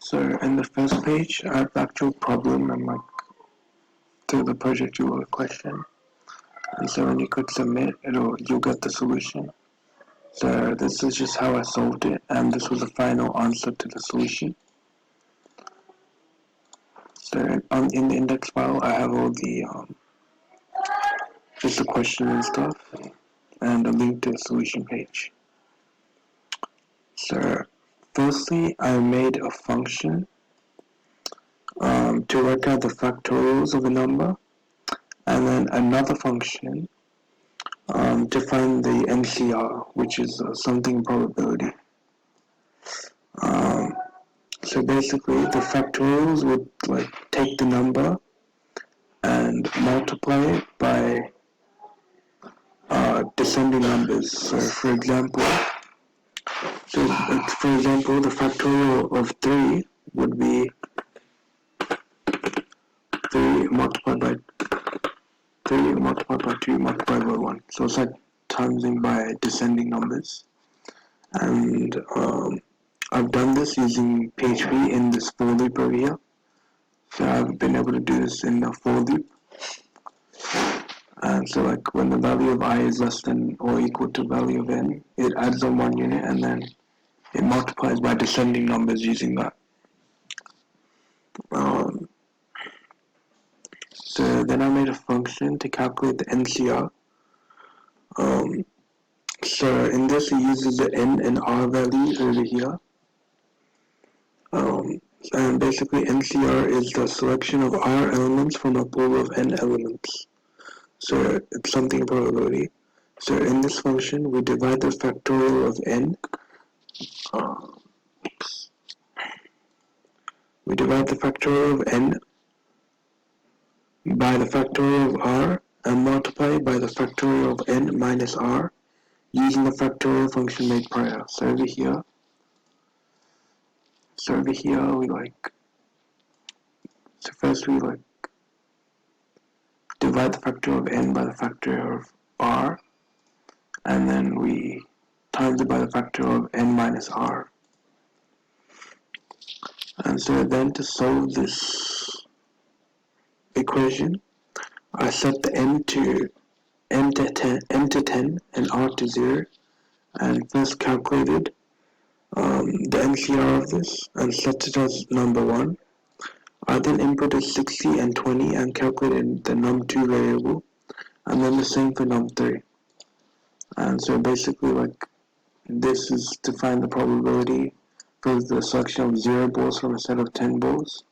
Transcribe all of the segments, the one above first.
So in the first page, I have the actual problem and like to the project you will question. And so when you click submit, you'll get the solution. So this is just how I solved it, and this was the final answer to the solution. So in the index file, I have all the just the question and stuff, and a link to the solution page. So firstly, I made a function to work out the factorials of a number, and then another function to find the NCR, which is something probability. So basically, the factorials would like take the number and multiply it by descending numbers. So for example, the factorial of 3 would be 3 multiplied by 2 multiplied by 1. So it's like timesing by descending numbers. And I've done this using PHP in this for loop over here. So I've been able to do this in a for loop. And so like when the value of I is less than or equal to value of n, it adds on 1 unit and then it multiplies by descending numbers using that. So then I made a function to calculate the NCR. So in this it uses the n and r values over here. And basically NCR is the selection of r elements from a pool of n elements. So it's something probability. So in this function we divide the factorial of n. We divide the factorial of n by the factorial of r and multiply by the factorial of n minus r using the factorial function made prior. So over here we first we divide the factorial of n by the factorial of r, and then we times it by the factorial of n minus r. And so then to solve this equation, I set the n to 10 and r to 0, and first calculated the NCR of this and set it as number 1. I then inputted 60 and 20 and calculated the num2 variable, and then the same for num3. And so basically this is to find the probability for the selection of 0 balls from a set of 10 balls,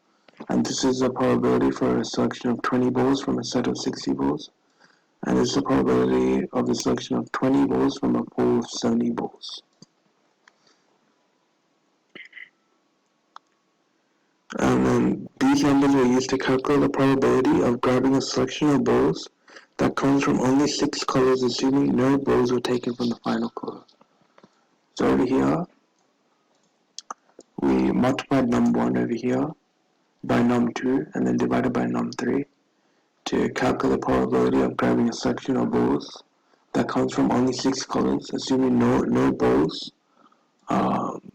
and this is the probability for a selection of 20 balls from a set of 60 balls, and this is the probability of the selection of 20 balls from a pool of 70 balls. And then these numbers were used to calculate the probability of grabbing a selection of balls that comes from only 6 colors, assuming no balls were taken from the final color. So over here, we multiplied num1 over here by num2 and then divided by num3 to calculate the probability of grabbing a selection of balls that comes from only 6 colors, assuming no balls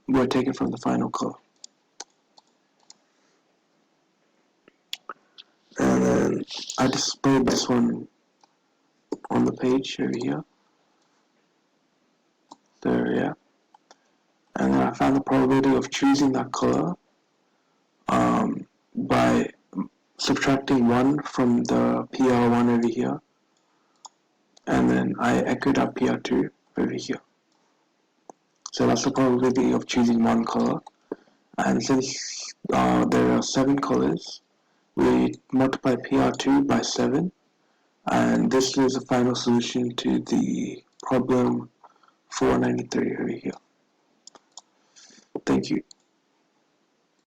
were taken from the final color. And then I displayed this one on the page over here. So yeah. And then I found the probability of choosing that color by subtracting 1 from the PR1 over here. And then I echoed out PR2 over here. So that's the probability of choosing one color. And since there are 7 colors, we multiply PR2 by 7, and this is the final solution to the problem 493 over here. Thank you.